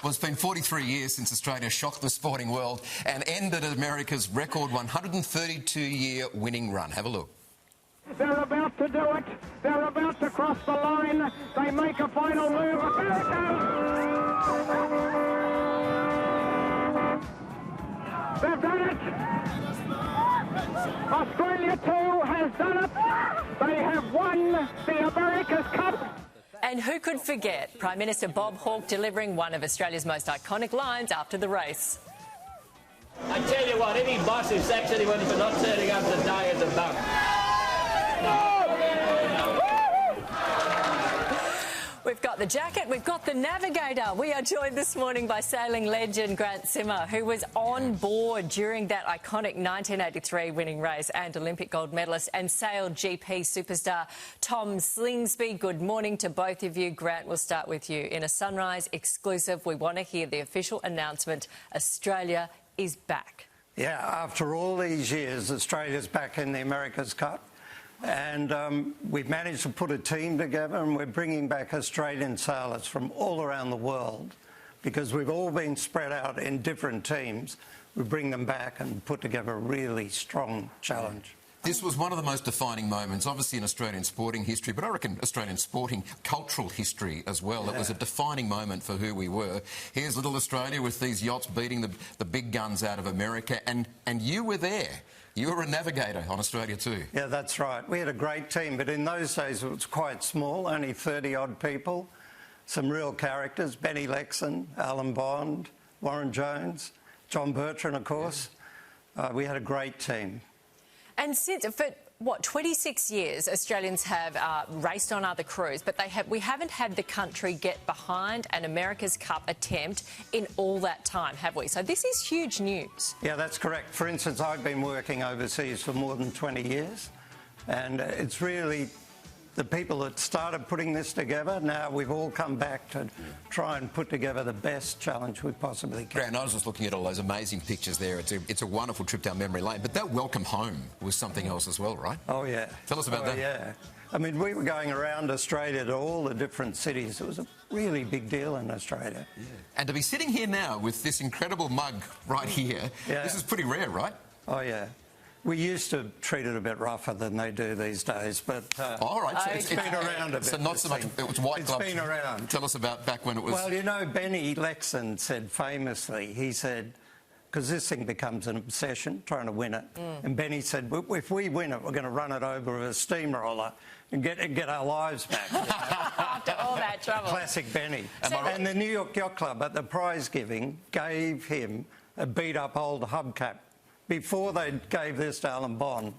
Well, it's been 43 years since Australia shocked the sporting world and ended America's record 132-year winning run. Have a look. They're about to do it. They're about to cross the line. They make a final move. They've done it. Australia too has done it. They have won the America's Cup. And who could forget Prime Minister Bob Hawke delivering one of Australia's most iconic lines after the race. I tell you what, any boss who sacks anyone for not turning up today is a bum. We've got the jacket, we've got the navigator. We are joined this morning by sailing legend Grant Simmer, who was on board during that iconic 1983 winning race, and Olympic gold medalist and sail GP superstar Tom Slingsby. Good morning to both of you. Grant, we'll start with you. In a Sunrise exclusive, we want to hear the official announcement: Australia is back. Yeah, after all these years, Australia's back in the America's Cup. And we've managed to put a team together, and we're bringing back Australian sailors from all around the world, because we've all been spread out in different teams. We bring them back and put together a really strong challenge. This was one of the most defining moments, obviously in Australian sporting history, but I reckon Australian sporting cultural history as well. Yeah. It was a defining moment for who we were. Here's little Australia with these yachts beating the big guns out of America, and you were there. You were a navigator on Australia too. Yeah, that's right. We had a great team, but in those days it was quite small, only 30-odd people. Some real characters: Benny Lexon, Alan Bond, Warren Jones, John Bertrand, of course. Yeah. We had a great team. And since, for what, 26 years, Australians have raced on other crews, but we haven't had the country get behind an America's Cup attempt in all that time, have we? So this is huge news. Yeah, that's correct. For instance, I've been working overseas for more than 20 years, and it's really the people that started putting this together. Now we've all come back to try and put together the best challenge we possibly can. Grant, I was just looking at all those amazing pictures there. It's a wonderful trip down memory lane. But that welcome home was something else as well, right? Oh, yeah. Tell us about that. Yeah. I mean, we were going around Australia to all the different cities. It was a really big deal in Australia. Yeah. And to be sitting here now with this incredible mug right here, this is pretty rare, right? Oh, yeah. We used to treat it a bit rougher than they do these days, but all right, so it's been around a bit. So not so much. It was white gloves. It's been around. Tell us about back when it was. Well, you know, Benny Lexon said famously, he said, because this thing becomes an obsession, trying to win it, and Benny said, if we win it, we're going to run it over with a steamroller and get our lives back. You know? After all that trouble. Classic Benny. And the New York Yacht Club at the prize giving gave him a beat-up old hubcap. Before they gave this to Alan Bond,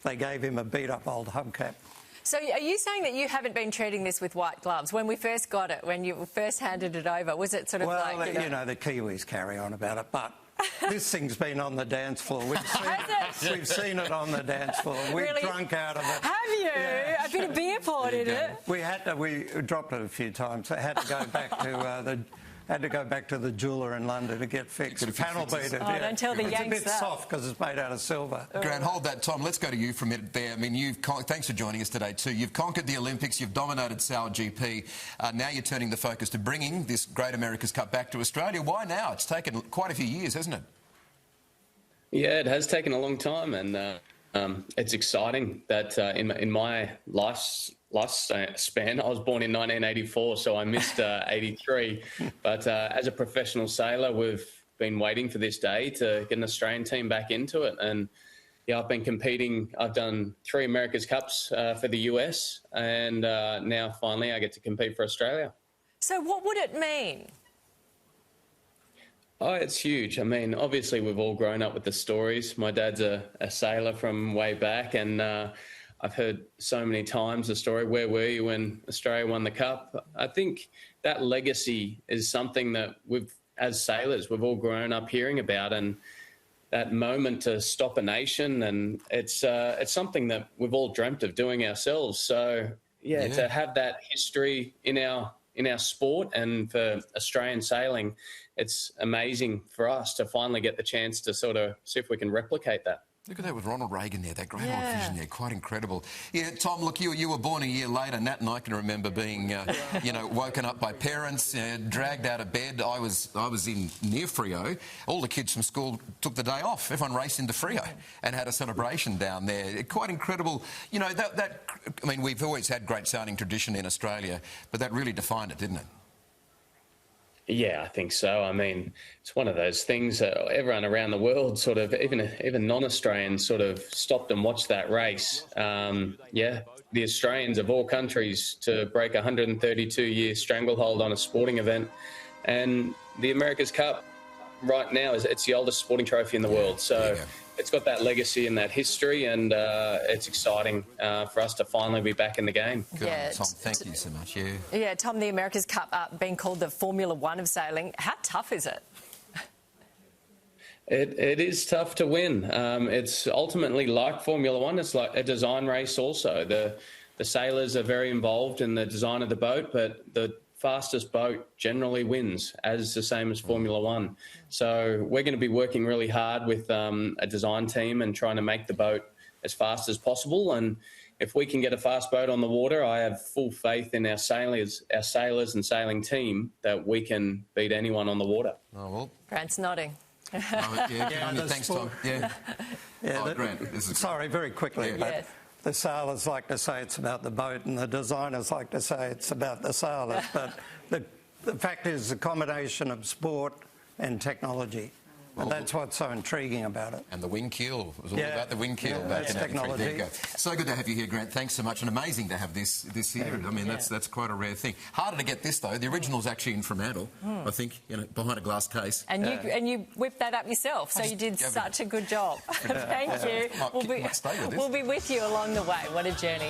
they gave him a beat-up old hubcap. So are you saying that you haven't been treating this with white gloves? When we first got it, when you first handed it over, was it sort of like... Well, you know, the Kiwis carry on about it, but this thing's been on the dance floor. We've seen it on the dance floor. We've drunk out of it. Have you? Yeah. A bit of beer poured in it? We dropped it a few times. I had to go back to the jeweller in London to get fixed. Panel beater. Oh, don't tell the Yanks that. It's a bit soft because it's made out of silver. Grant, hold that. Tom, let's go to you for a minute there. I mean, thanks for joining us today too. You've conquered the Olympics, you've dominated Sail GP. Now you're turning the focus to bringing this great America's Cup back to Australia. Why now? It's taken quite a few years, hasn't it? Yeah, it has taken a long time, and it's exciting that in my lifespan, I was born in 1984, so I missed 83. But as a professional sailor, we've been waiting for this day to get an Australian team back into it. And yeah, I've been competing. I've done 3 America's Cups for the US, and now finally I get to compete for Australia. So what would it mean? Oh, it's huge. I mean, obviously we've all grown up with the stories. My dad's a sailor from way back, and I've heard so many times the story, where were you when Australia won the Cup? I think that legacy is something that as sailors, we've all grown up hearing about, and that moment to stop a nation, and it's something that we've all dreamt of doing ourselves. So, yeah, to have that history in our sport and for Australian sailing, it's amazing for us to finally get the chance to sort of see if we can replicate that. Look at that with Ronald Reagan there, that great old vision there, quite incredible. Yeah, Tom, look, you were born a year later. Nat and I can remember being, woken up by parents, dragged out of bed. I was in near Freo. All the kids from school took the day off. Everyone raced into Freo and had a celebration down there. Quite incredible. You know, I mean, we've always had great sailing tradition in Australia, but that really defined it, didn't it? Yeah, I think so. I mean, it's one of those things that everyone around the world sort of, even non-Australians sort of stopped and watched that race. The Australians of all countries to break a 132-year stranglehold on a sporting event. And the America's Cup right now, it's the oldest sporting trophy in the world. So it's got that legacy and that history, and it's exciting for us to finally be back in the game. Good on, Tom, thank you so much. Yeah, Tom, the America's Cup being called the Formula One of sailing. How tough is it? It is tough to win. It's ultimately like Formula One. It's like a design race also. The sailors are very involved in the design of the boat, but the fastest boat generally wins, as the same as Formula One. So we're going to be working really hard with a design team and trying to make the boat as fast as possible. And if we can get a fast boat on the water, I have full faith in our sailors and sailing team that we can beat anyone on the water. Oh, well. Grant's nodding. Thanks, Tom. Grant. Sorry, very quickly. But the sailors like to say it's about the boat, and the designers like to say it's about the sailors. But the fact is, the combination of sport and technology. And that's what's so intriguing about it. And the wing keel. It was all about the wing keel back in 83. There you go. So good to have you here, Grant. Thanks so much. And amazing to have this here. I mean, that's quite a rare thing. Harder to get this, though. The original's actually in Fremantle, I think, behind a glass case. And you whipped that up yourself, so you did such a good job. Thank you. We'll be with you along the way. What a journey.